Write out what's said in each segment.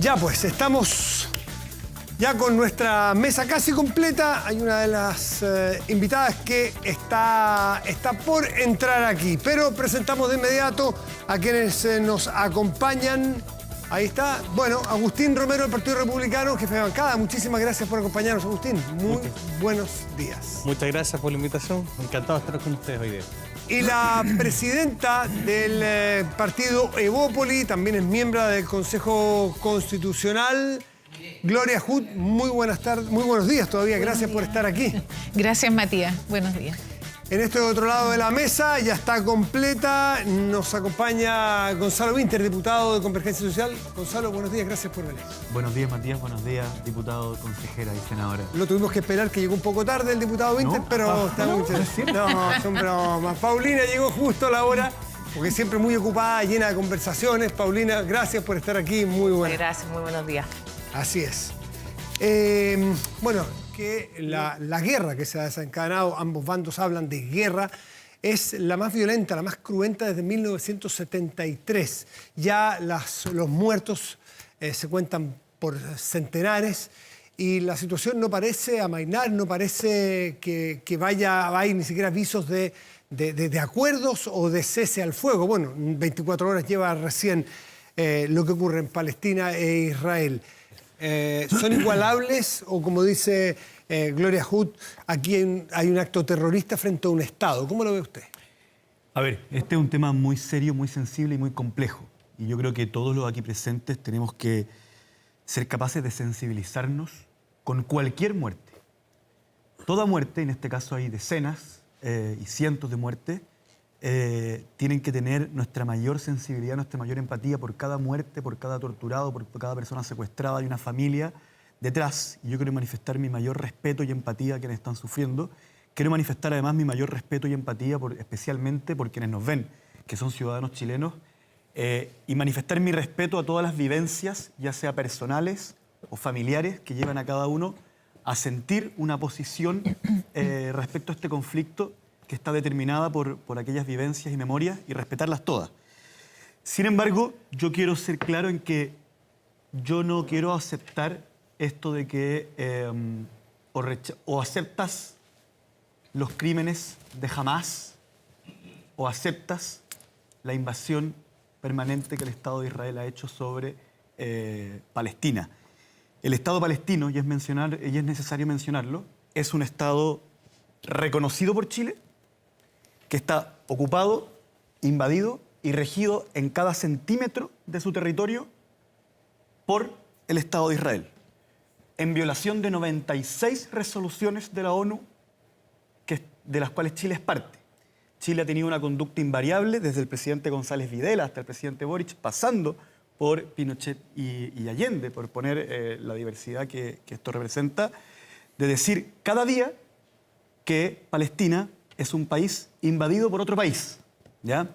Ya pues, estamos ya con nuestra mesa casi completa. Hay una de las invitadas que está por entrar aquí. Pero presentamos de inmediato a quienes nos acompañan. Ahí está. Bueno, Agustín Romero del Partido Republicano, jefe de bancada. Muchísimas gracias por acompañarnos, Agustín. Muy buenos días. Muchas gracias por la invitación. Encantado de estar con ustedes hoy día. Y la presidenta del partido Evópoli, también es miembro del Consejo Constitucional, Gloria Hood. Muy buenas tardes, muy buenos días todavía. Gracias por estar aquí. Gracias, Matías. Buenos días. En este otro lado de la mesa ya está completa. Nos acompaña Gonzalo Winter, diputado de Convergencia Social. Gonzalo, buenos días, gracias por venir. Buenos días, Matías. Buenos días, diputado, consejera y senadora. Lo tuvimos que esperar, que llegó un poco tarde el diputado Winter, ¿No? pero está muy chévere. No, son bromas. Paulina llegó justo a la hora, porque siempre muy ocupada, llena de conversaciones. Paulina, gracias por estar aquí. Muy buena. Gracias, muy buenos días. Así es. Bueno, que la guerra que se ha desencadenado, ambos bandos hablan de guerra, es la más violenta, la más cruenta desde 1973. Ya los muertos se cuentan por centenares y la situación no parece amainar, no parece que hay ni siquiera avisos de acuerdos o de cese al fuego. Bueno, 24 horas lleva recién lo que ocurre en Palestina e Israel. ¿Son igualables o, como dice Gloria Hood, aquí hay un acto terrorista frente a un Estado? ¿Cómo lo ve usted? A ver, este es un tema muy serio, muy sensible y muy complejo. Y yo creo que todos los aquí presentes tenemos que ser capaces de sensibilizarnos con cualquier muerte. Toda muerte, en este caso hay decenas y cientos de muertes, tienen que tener nuestra mayor sensibilidad, nuestra mayor empatía por cada muerte, por cada torturado, por cada persona secuestrada. Hay una familia detrás y yo quiero manifestar mi mayor respeto y empatía a quienes están sufriendo. Quiero manifestar además mi mayor respeto y empatía especialmente por quienes nos ven, que son ciudadanos chilenos, y manifestar mi respeto a todas las vivencias, ya sea personales o familiares, que llevan a cada uno a sentir una posición respecto a este conflicto que está determinada por aquellas vivencias y memorias y respetarlas todas. Sin embargo, yo quiero ser claro en que yo no quiero aceptar esto de que o aceptas los crímenes de Hamás o aceptas la invasión permanente que el Estado de Israel ha hecho sobre Palestina. El Estado palestino, y es necesario mencionarlo, es un Estado reconocido por Chile, que está ocupado, invadido y regido en cada centímetro de su territorio por el Estado de Israel, en violación de 96 resoluciones de la ONU, de las cuales Chile es parte. Chile ha tenido una conducta invariable desde el presidente González Videla hasta el presidente Boric, pasando por Pinochet y Allende, por poner la diversidad que esto representa, de decir cada día que Palestina es un país invadido por otro país, ¿ya?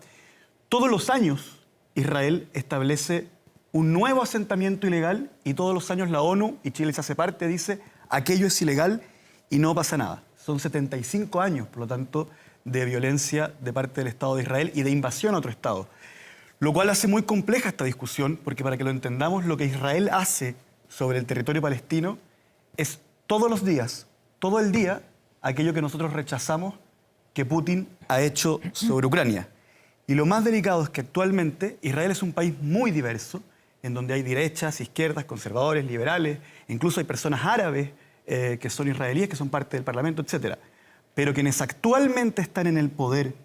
Todos los años Israel establece un nuevo asentamiento ilegal y todos los años la ONU, y Chile se hace parte, dice aquello es ilegal y no pasa nada. Son 75 años, por lo tanto, de violencia de parte del Estado de Israel y de invasión a otro Estado. Lo cual hace muy compleja esta discusión, porque para que lo entendamos, lo que Israel hace sobre el territorio palestino es todos los días, todo el día, aquello que nosotros rechazamos que Putin ha hecho sobre Ucrania. Y lo más delicado es que actualmente Israel es un país muy diverso, en donde hay derechas, izquierdas, conservadores, liberales, incluso hay personas árabes que son israelíes, que son parte del Parlamento, etc. Pero quienes actualmente están en el poder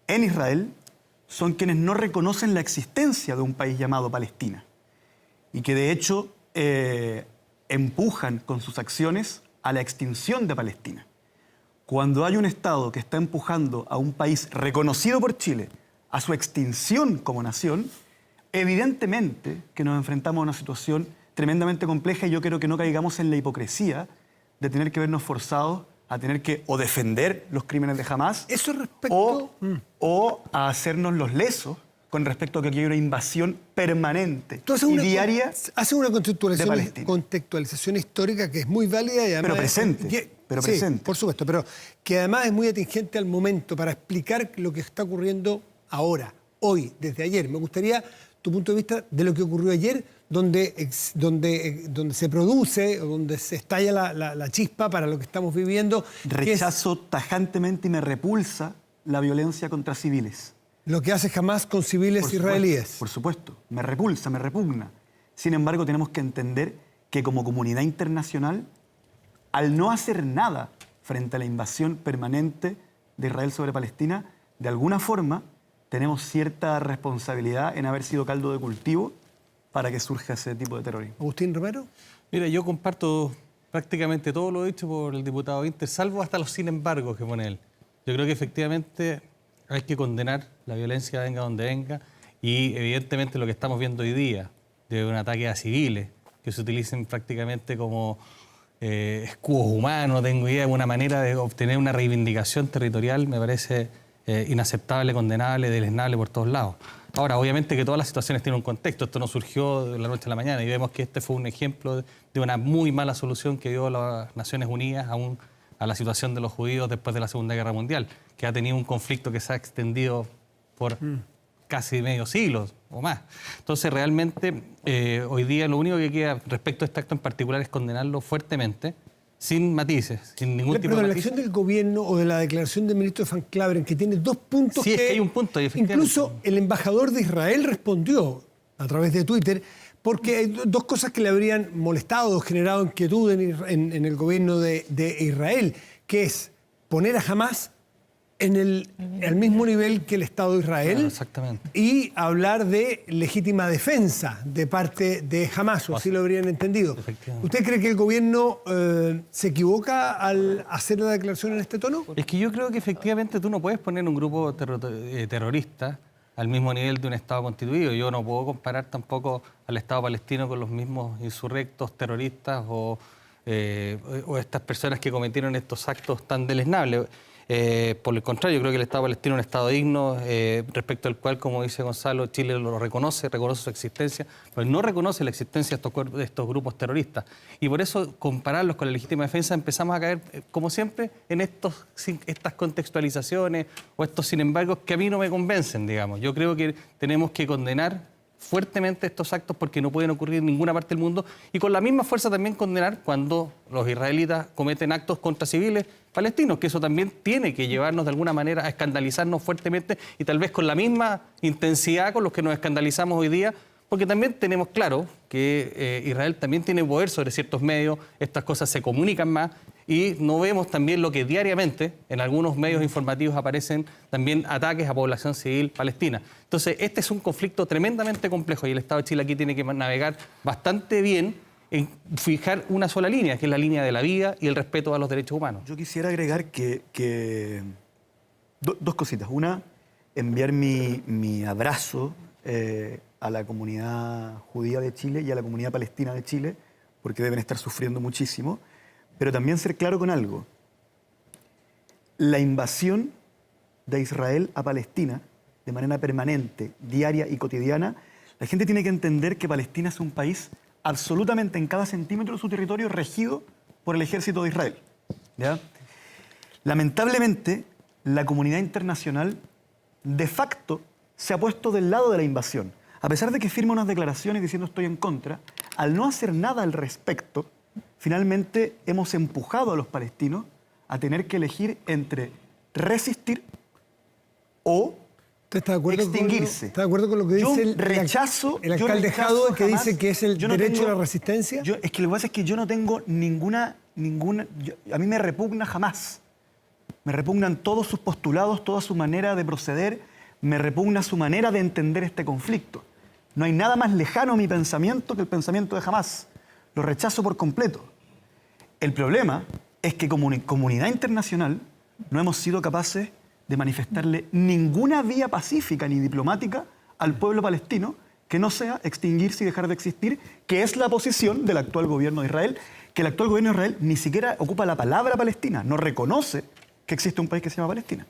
en Israel son quienes no reconocen la existencia de un país llamado Palestina y que de hecho empujan con sus acciones a la extinción de Palestina. Cuando hay un Estado que está empujando a un país reconocido por Chile a su extinción como nación, evidentemente que nos enfrentamos a una situación tremendamente compleja y yo quiero que no caigamos en la hipocresía de tener que vernos forzados a tener que o defender los crímenes de Hamás Eso respecto... o a hacernos los lesos con respecto a que aquí hay una invasión permanente Entonces, y diaria hace una de contextualización histórica que es muy válida y además... Pero presente. Pero sí, presente. por supuesto, pero que además es muy atingente al momento para explicar lo que está ocurriendo ahora, hoy, desde ayer. Me gustaría tu punto de vista de lo que ocurrió ayer donde se produce, o donde se estalla la chispa para lo que estamos viviendo. Rechazo tajantemente y me repulsa la violencia contra civiles. Lo que hace Hamás con civiles israelíes. Por supuesto, me repulsa, me repugna. Sin embargo, tenemos que entender que como comunidad internacional, al no hacer nada frente a la invasión permanente de Israel sobre Palestina, de alguna forma tenemos cierta responsabilidad en haber sido caldo de cultivo para que surja ese tipo de terrorismo. Agustín Romero. Mira, yo comparto prácticamente todo lo dicho por el diputado Inter, salvo hasta los sin embargo que pone él. Yo creo que efectivamente hay que condenar la violencia venga donde venga y evidentemente lo que estamos viendo hoy día de un ataque a civiles que se utilicen prácticamente como escudos humanos, no tengo idea, de una manera de obtener una reivindicación territorial me parece inaceptable, condenable, deleznable por todos lados. Ahora, obviamente que todas las situaciones tienen un contexto, esto no surgió de la noche a la mañana y vemos que este fue un ejemplo de una muy mala solución que dio las Naciones Unidas a la situación de los judíos después de la Segunda Guerra Mundial, que ha tenido un conflicto que se ha extendido por casi medio siglo o más. Entonces, realmente, hoy día lo único que queda respecto a este acto en particular es condenarlo fuertemente, sin matices, sin ningún tipo de Pero la matices. acción del gobierno o de la declaración del ministro Van Claveren, que tiene dos puntos Sí, es que hay un punto, y efectivamente. incluso el embajador de Israel respondió a través de Twitter, porque hay dos cosas que le habrían molestado o generado inquietud en el gobierno de Israel, que es poner a Hamás al mismo nivel que el Estado de Israel. Claro, exactamente. Y hablar de legítima defensa de parte de Hamás, o así lo habrían entendido. ¿Usted cree que el gobierno se equivoca al hacer la declaración en este tono? Es que yo creo que efectivamente tú no puedes poner un grupo terrorista al mismo nivel de un Estado constituido. Yo no puedo comparar tampoco al Estado palestino con los mismos insurrectos terroristas o estas personas que cometieron estos actos tan deleznables. Por el contrario, yo creo que el Estado palestino es un Estado digno, respecto al cual, como dice Gonzalo, Chile lo reconoce su existencia, pero no reconoce la existencia de estos grupos terroristas. Y por eso, compararlos con la legítima defensa, empezamos a caer, como siempre, en estas contextualizaciones o estos sin embargo que a mí no me convencen, digamos. Yo creo que tenemos que condenar fuertemente estos actos porque no pueden ocurrir en ninguna parte del mundo y con la misma fuerza también condenar cuando los israelitas cometen actos contra civiles palestinos, que eso también tiene que llevarnos de alguna manera a escandalizarnos fuertemente y tal vez con la misma intensidad con los que nos escandalizamos hoy día, porque también tenemos claro que Israel también tiene poder sobre ciertos medios, estas cosas se comunican más y no vemos también lo que diariamente en algunos medios informativos aparecen también ataques a población civil palestina. Entonces, este es un conflicto tremendamente complejo y el Estado de Chile aquí tiene que navegar bastante bien en fijar una sola línea, que es la línea de la vida y el respeto a los derechos humanos. Yo quisiera agregar que dos cositas. Una, enviar mi abrazo a la comunidad judía de Chile y a la comunidad palestina de Chile, porque deben estar sufriendo muchísimo. Pero también ser claro con algo. La invasión de Israel a Palestina, de manera permanente, diaria y cotidiana, la gente tiene que entender que Palestina es un país absolutamente en cada centímetro de su territorio regido por el ejército de Israel. ¿Ya? Lamentablemente, la comunidad internacional de facto se ha puesto del lado de la invasión. A pesar de que firma unas declaraciones diciendo estoy en contra, al no hacer nada al respecto, finalmente hemos empujado a los palestinos a tener que elegir entre resistir o extinguirse. ¿Está de acuerdo con lo que dice el alcalde Jadwe, que dice que es el derecho a la resistencia? Es que lo que pasa es que yo no tengo ninguna a mí me repugna jamás. Me repugnan todos sus postulados, toda su manera de proceder, me repugna su manera de entender este conflicto. No hay nada más lejano a mi pensamiento que el pensamiento de Hamás. Lo rechazo por completo. El problema es que como comunidad internacional no hemos sido capaces de manifestarle ninguna vía pacífica ni diplomática al pueblo palestino que no sea extinguirse y dejar de existir, que es la posición del actual gobierno de Israel, que el actual gobierno de Israel ni siquiera ocupa la palabra Palestina, no reconoce que existe un país que se llama Palestina.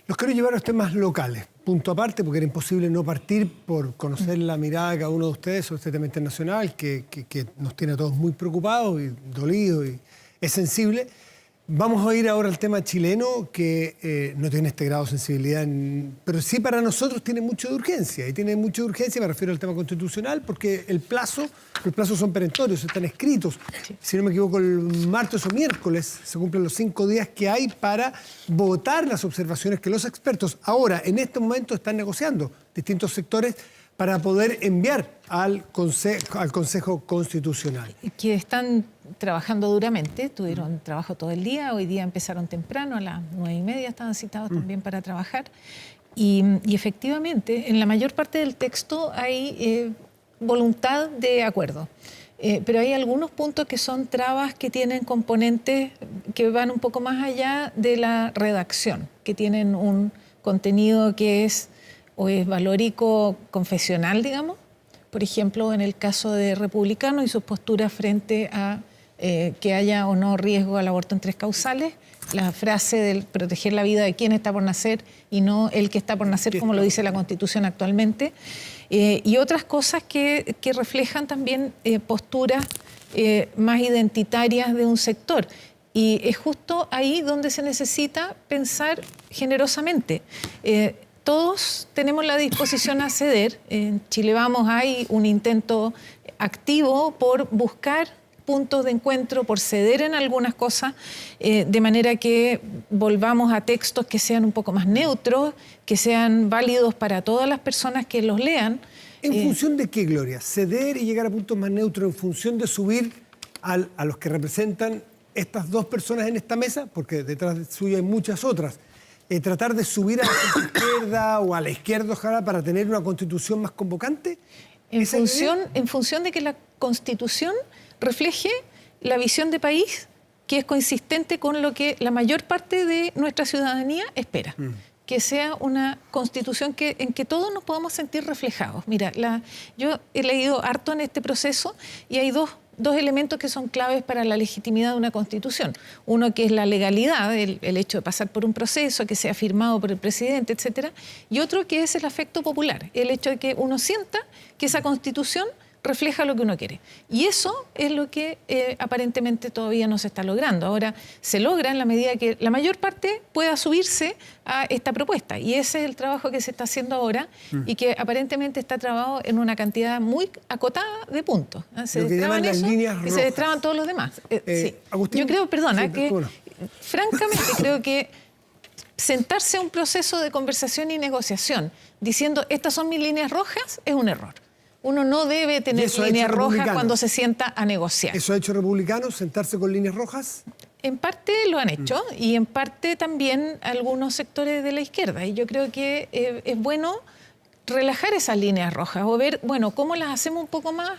Los quiero llevar a los temas locales, punto aparte, porque era imposible no partir por conocer la mirada de cada uno de ustedes sobre este tema internacional que nos tiene a todos muy preocupados y dolidos y es sensible. Vamos a ir ahora al tema chileno, que no tiene este grado de sensibilidad, pero sí para nosotros tiene mucho de urgencia. Y tiene mucha urgencia, me refiero al tema constitucional, porque los plazos son perentorios, están escritos. Sí. Si no me equivoco, el martes o miércoles se cumplen los 5 días que hay para votar las observaciones que los expertos ahora, en este momento, están negociando distintos sectores para poder enviar al Consejo Constitucional. Que están trabajando duramente, tuvieron trabajo todo el día, hoy día empezaron temprano, a las 9:30 estaban citados también para trabajar. Y efectivamente, en la mayor parte del texto hay voluntad de acuerdo. Pero hay algunos puntos que son trabas que tienen componentes que van un poco más allá de la redacción, que tienen un contenido que es o es valórico confesional, digamos. Por ejemplo, en el caso de Republicano y sus posturas frente a que haya o no riesgo al aborto en 3 causales, la frase de proteger la vida de quien está por nacer y no el que está por nacer, como lo dice la Constitución actualmente, y otras cosas que reflejan también posturas más identitarias de un sector. Y es justo ahí donde se necesita pensar generosamente. Todos tenemos la disposición a ceder. En Chile Vamos hay un intento activo por buscar puntos de encuentro, por ceder en algunas cosas, de manera que volvamos a textos que sean un poco más neutros, que sean válidos para todas las personas que los lean. ¿En función de qué, Gloria? ¿Ceder y llegar a puntos más neutros en función de subir a los que representan estas 2 personas en esta mesa? Porque detrás de suya hay muchas otras. ¿Tratar de subir a la izquierda o a la izquierda, ojalá, para tener una constitución más convocante? En función de que la Constitución refleje la visión de país que es consistente con lo que la mayor parte de nuestra ciudadanía espera. Que sea una Constitución en que todos nos podamos sentir reflejados. Mira, yo he leído harto en este proceso y hay dos elementos que son claves para la legitimidad de una Constitución. Uno que es la legalidad, el hecho de pasar por un proceso, que sea firmado por el presidente, etcétera. Y otro que es el afecto popular, el hecho de que uno sienta que esa Constitución refleja lo que uno quiere. Y eso es lo que aparentemente todavía no se está logrando. Ahora se logra en la medida que la mayor parte pueda subirse a esta propuesta. Y ese es el trabajo que se está haciendo ahora y que aparentemente está trabado en una cantidad muy acotada de puntos. Se destraban eso y se destraban todos los demás. Sí. Agustín, yo creo, francamente creo que sentarse a un proceso de conversación y negociación diciendo estas son mis líneas rojas es un error. Uno no debe tener líneas rojas cuando se sienta a negociar. ¿Eso ha hecho Republicanos, sentarse con líneas rojas? En parte lo han hecho y en parte también algunos sectores de la izquierda. Y yo creo que es bueno relajar esas líneas rojas o ver, bueno, cómo las hacemos un poco más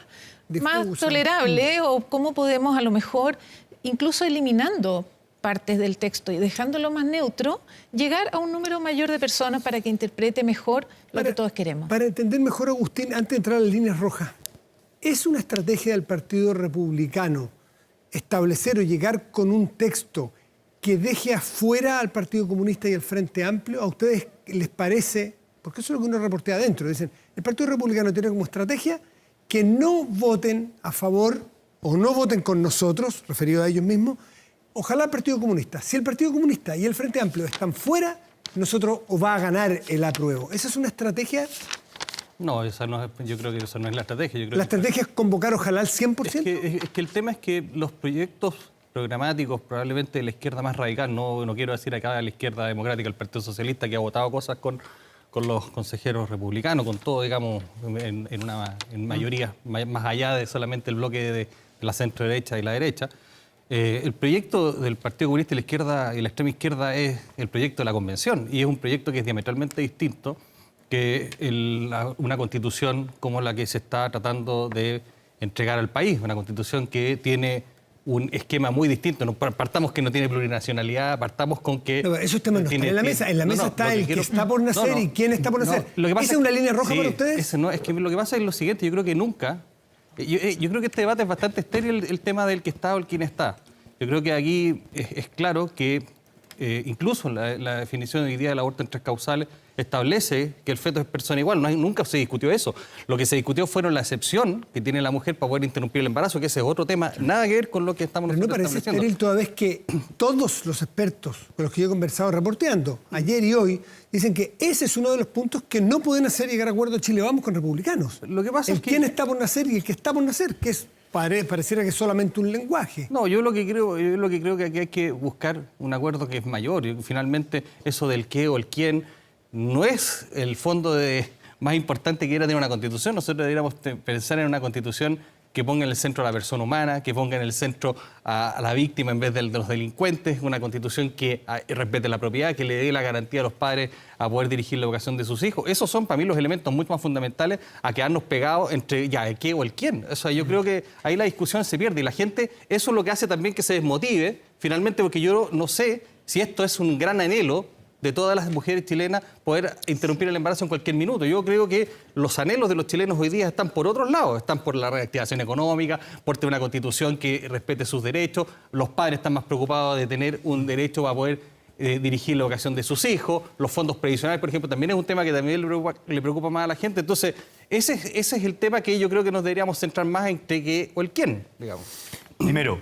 tolerables o cómo podemos a lo mejor, incluso eliminando partes del texto y dejándolo más neutro, llegar a un número mayor de personas para que interprete mejor lo que todos queremos. Para entender mejor, Agustín, antes de entrar a las líneas rojas, ¿es una estrategia del Partido Republicano establecer o llegar con un texto que deje afuera al Partido Comunista y al Frente Amplio? ¿A ustedes les parece? Porque eso es lo que uno reportea adentro. Dicen, el Partido Republicano tiene como estrategia que no voten a favor o no voten con nosotros, referido a ellos mismos. Ojalá el Partido Comunista. Si el Partido Comunista y el Frente Amplio están fuera, nosotros o va a ganar el apruebo. ¿Esa es una estrategia? No, yo creo que esa no es la estrategia. ¿La estrategia es convocar ojalá al 100%? Es que el tema es que los proyectos programáticos, probablemente de la izquierda más radical, no quiero decir acá de la izquierda democrática, el Partido Socialista, que ha votado cosas con los consejeros republicanos, con todo, digamos, en mayoría, más allá de solamente el bloque de la centro-derecha y la derecha. El proyecto del Partido Comunista y la izquierda y la extrema izquierda es el proyecto de la Convención y es un proyecto que es diametralmente distinto que una constitución como la que se está tratando de entregar al país, una constitución que tiene un esquema muy distinto. No, partamos que no tiene plurinacionalidad, partamos con que... No, esos temas no están en la mesa. En la mesa está el que está por nacer y quién está por nacer. ¿Esa es una línea roja para ustedes? Es que lo que pasa es lo siguiente, yo creo que nunca... Yo creo que este debate es bastante estéril, el tema del que está o el quién está. Yo creo que aquí es claro que incluso la definición hoy día del aborto en 3 causales establece que el feto es persona igual. Nunca se discutió eso. Lo que se discutió fueron la excepción que tiene la mujer para poder interrumpir el embarazo, que ese es otro tema, nada que ver con lo que estamos Pero no parece estéril toda vez que todos los expertos con los que yo he conversado reporteando ayer y hoy dicen que ese es uno de los puntos que no pueden hacer llegar a acuerdo a Chile Vamos con republicanos. Lo que pasa el es que... quién está por nacer y el que está por nacer, que es pareciera que es solamente un lenguaje. No, yo lo que creo que aquí hay que buscar un acuerdo que es mayor. Y finalmente, eso del qué o el quién no es el fondo más importante que era tener una constitución. Nosotros deberíamos pensar en una constitución que ponga en el centro a la persona humana, que ponga en el centro a la víctima en vez de los delincuentes, una constitución que respete la propiedad, que le dé la garantía a los padres a poder dirigir la educación de sus hijos. Esos son para mí los elementos mucho más fundamentales a quedarnos pegados entre ya el qué o el quién. O sea, yo creo que ahí la discusión se pierde y la gente, eso es lo que hace también que se desmotive, finalmente, porque yo no sé si esto es un gran anhelo de todas las mujeres chilenas poder interrumpir el embarazo en cualquier minuto. Yo creo que los anhelos de los chilenos hoy día están por otros lados, están por la reactivación económica, por tener una constitución que respete sus derechos, los padres están más preocupados de tener un derecho para poder dirigir la educación de sus hijos, los fondos previsionales, por ejemplo, también es un tema que también le preocupa más a la gente. Entonces, ese es el tema que yo creo que nos deberíamos centrar más entre qué o el quién, digamos. Primero,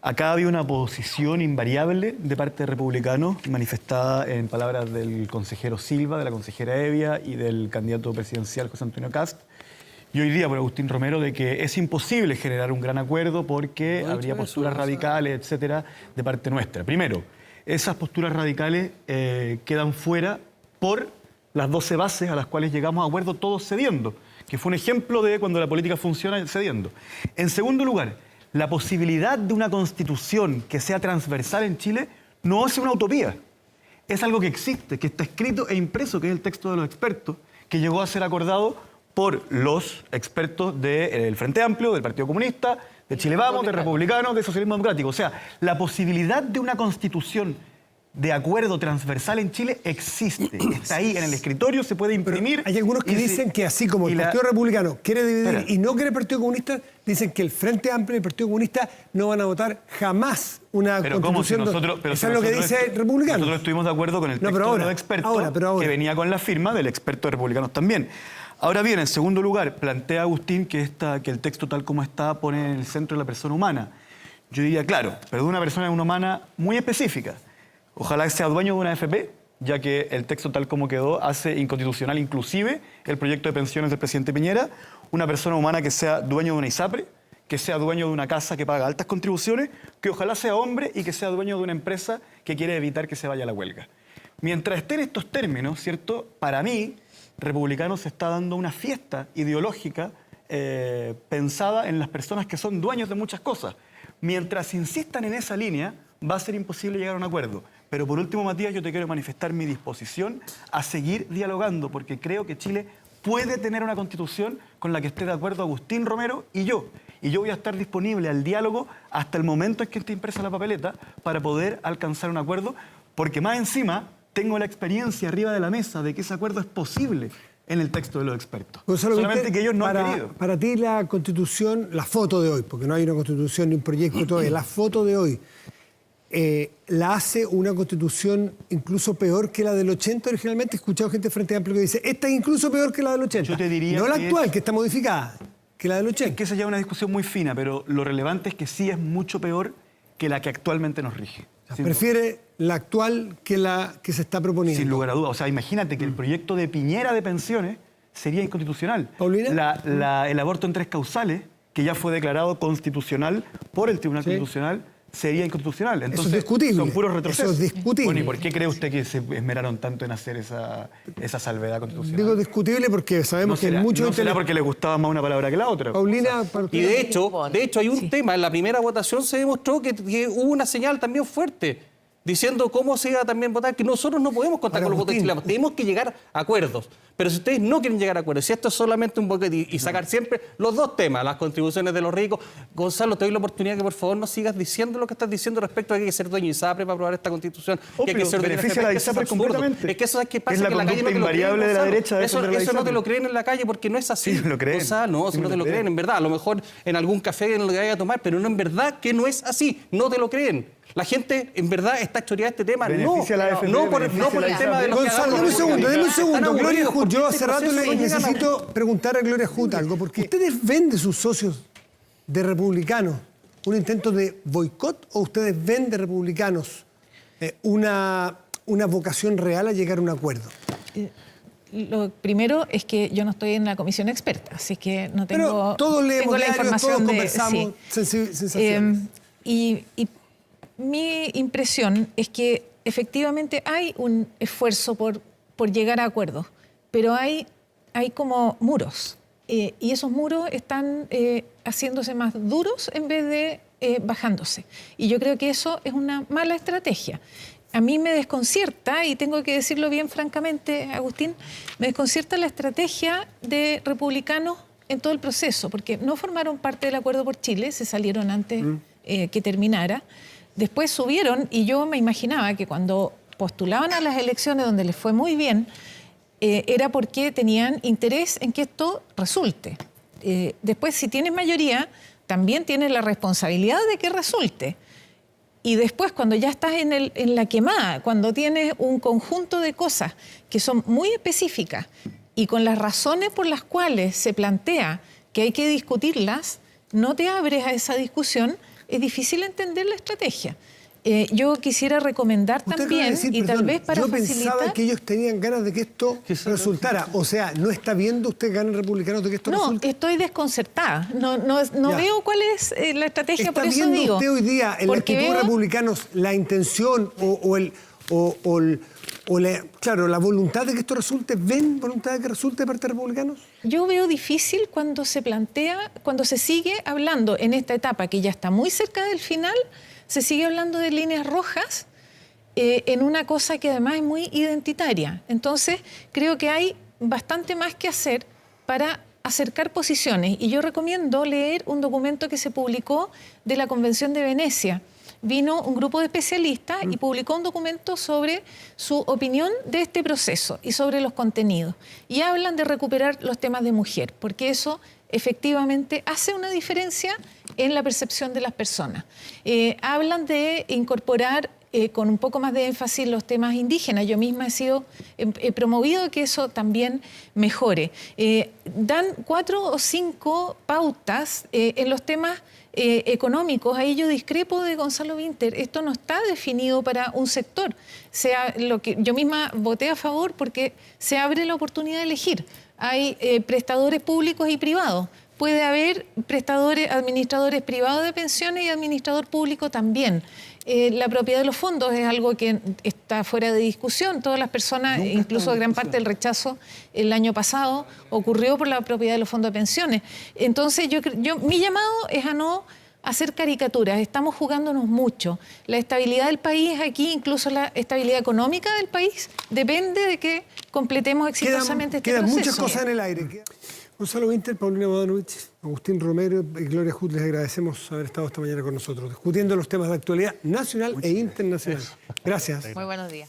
acá había una posición invariable de parte de republicanos, manifestada en palabras del consejero Silva, de la consejera Evia y del candidato presidencial José Antonio Kast, y hoy día por Agustín Romero, de que es imposible generar un gran acuerdo porque habría posturas radicales, etcétera, de parte nuestra. Primero, esas posturas radicales quedan fuera por las 12 bases a las cuales llegamos a acuerdo todos cediendo, que fue un ejemplo de cuando la política funciona cediendo. En segundo lugar, la posibilidad de una constitución que sea transversal en Chile no es una utopía. Es algo que existe, que está escrito e impreso, que es el texto de los expertos, que llegó a ser acordado por los expertos del Frente Amplio, del Partido Comunista, de Chile Vamos, de Republicanos, de Socialismo Democrático. O sea, la posibilidad de una constitución de acuerdo transversal en Chile existe. Está ahí en el escritorio, se puede imprimir. Hay algunos que dicen que así como el Partido Republicano quiere dividir y no quiere el Partido Comunista, dicen que el Frente Amplio y el Partido Comunista no van a votar jamás una constitución. Eso es lo que dice el Republicano. Nosotros estuvimos de acuerdo con el texto de los expertos, que venía con la firma del experto de Republicanos también. Ahora bien, en segundo lugar, plantea Agustín que el texto tal como está pone en el centro de la persona humana. Yo diría, claro, pero de una persona humana muy específica. Ojalá sea dueño de una AFP, ya que el texto tal como quedó hace inconstitucional inclusive el proyecto de pensiones del presidente Piñera, una persona humana que sea dueño de una ISAPRE, que sea dueño de una casa que paga altas contribuciones, que ojalá sea hombre y que sea dueño de una empresa que quiere evitar que se vaya a la huelga. Mientras estén estos términos, ¿cierto? Para mí, Republicanos se está dando una fiesta ideológica pensada en las personas que son dueños de muchas cosas. Mientras insistan en esa línea, va a ser imposible llegar a un acuerdo. Pero por último, Matías, yo te quiero manifestar mi disposición a seguir dialogando, porque creo que Chile puede tener una constitución con la que esté de acuerdo Agustín Romero y yo. Y yo voy a estar disponible al diálogo hasta el momento en que esté impresa la papeleta para poder alcanzar un acuerdo, porque más encima tengo la experiencia arriba de la mesa de que ese acuerdo es posible en el texto de los expertos. Gonzalo, solamente que ellos no han querido. Para ti la constitución, la foto de hoy, porque no hay una constitución ni un proyecto todavía, la foto de hoy, la hace una constitución incluso peor que la del 80 originalmente. He escuchado gente de Frente Amplio que dice, esta es incluso peor que la del 80. Yo te diría no la actual, que está modificada, que la del 80. Es que esa ya es una discusión muy fina, pero lo relevante es que sí es mucho peor que la que actualmente nos rige. Prefiere la actual que la que se está proponiendo. Sin lugar a dudas. O sea, imagínate que el proyecto de Piñera de pensiones sería inconstitucional. ¿Paulina? El aborto en 3 causales, que ya fue declarado constitucional por el Tribunal Constitucional, sería inconstitucional. Entonces, eso es discutible. Son puros retrocesos. Eso es discutible. Bueno, ¿y por qué cree usted que se esmeraron tanto en hacer esa salvedad constitucional? Digo discutible porque sabemos que muchos... No será porque le gustaba más una palabra que la otra. Paulina... Y de hecho hay un tema, en la primera votación se demostró que hubo una señal también fuerte, diciendo cómo se iba a también votar, que nosotros no podemos contar con los votos chilenos, tenemos que llegar a acuerdos. Pero si ustedes no quieren llegar a acuerdos, si esto es solamente un boquete y sacar siempre los dos temas, las contribuciones de los ricos, Gonzalo, te doy la oportunidad que por favor no sigas diciendo lo que estás diciendo respecto a que hay que ser dueño de ISAPRE para aprobar esta constitución. Que hay que ser beneficia a la ISAPRE completamente. Es que eso es que pasa, es la que en la calle no te lo invariable creen, de la derecha. Eso no te lo creen en la calle porque no es así. Sí, lo creen. Gonzalo, no, eso no te lo creen, en verdad. A lo mejor en algún café en lo que vayas a tomar, pero no, en verdad que no es así. No te lo creen. La gente, en verdad, está choreada este tema, Beneficia a la AFP, no por el tema de los que Gonzalo, deme un segundo, deme un segundo. Gloria Hood, yo hace rato le necesito preguntar a Gloria Hood algo, porque ¿ustedes ven de sus socios de republicanos un intento de boicot o ustedes ven de republicanos una vocación real a llegar a un acuerdo? Lo primero es que yo no estoy en la comisión experta, así que no tengo, Pero todos leemos tengo la diarios, información todos de... conversamos, sensaciones. Y mi impresión es que efectivamente hay un esfuerzo por llegar a acuerdos, pero hay como muros. Y esos muros están haciéndose más duros en vez de bajándose. Y yo creo que eso es una mala estrategia. A mí me desconcierta, y tengo que decirlo bien francamente, Agustín, me desconcierta la estrategia de republicanos en todo el proceso, porque no formaron parte del Acuerdo por Chile, se salieron antes que terminara. Después subieron, y yo me imaginaba que cuando postulaban a las elecciones donde les fue muy bien, era porque tenían interés en que esto resulte. Después, si tienes mayoría, también tienes la responsabilidad de que resulte. Y después, cuando ya estás en la quemada, cuando tienes un conjunto de cosas que son muy específicas y con las razones por las cuales se plantea que hay que discutirlas, no te abres a esa discusión, es difícil entender la estrategia. Yo quisiera recomendar también, y tal vez para yo facilitar... pensaba que ellos tenían ganas de que esto resultara. O sea, ¿no está viendo usted ganas republicanos de que esto resulte? No, estoy desconcertada. No veo cuál es la estrategia, por eso ¿Está viendo digo. usted hoy día en la actitud de republicanos la intención la voluntad de que esto resulte? ¿Ven voluntad de que resulte de parte de republicanos? Yo veo difícil cuando se plantea, cuando se sigue hablando en esta etapa que ya está muy cerca del final, se sigue hablando de líneas rojas en una cosa que además es muy identitaria. Entonces, creo que hay bastante más que hacer para acercar posiciones. Y yo recomiendo leer un documento que se publicó de la Convención de Venecia. Vino un grupo de especialistas y publicó un documento sobre su opinión de este proceso y sobre los contenidos. Y hablan de recuperar los temas de mujer, porque eso efectivamente hace una diferencia en la percepción de las personas. Hablan de incorporar con un poco más de énfasis los temas indígenas. Yo misma he promovido que eso también mejore. Dan 4 o 5 pautas en los temas económicos. Ahí yo discrepo de Gonzalo Winter. Esto no está definido para un sector. Lo que yo misma voté a favor porque se abre la oportunidad de elegir. Hay prestadores públicos y privados. Puede haber administradores privados de pensiones y administrador público también. La propiedad de los fondos es algo que está fuera de discusión. Todas las personas, incluso gran parte del rechazo el año pasado, ocurrió por la propiedad de los fondos de pensiones. Entonces, mi llamado es a no hacer caricaturas. Estamos jugándonos mucho. La estabilidad del país aquí, incluso la estabilidad económica del país, depende de que completemos exitosamente este proceso. Quedan muchas cosas en el aire. Gonzalo Winter, Paulina Bodanovich, Agustín Romero y Gloria Hood, les agradecemos haber estado esta mañana con nosotros, discutiendo los temas de actualidad nacional e internacional. Gracias. Muy buenos días.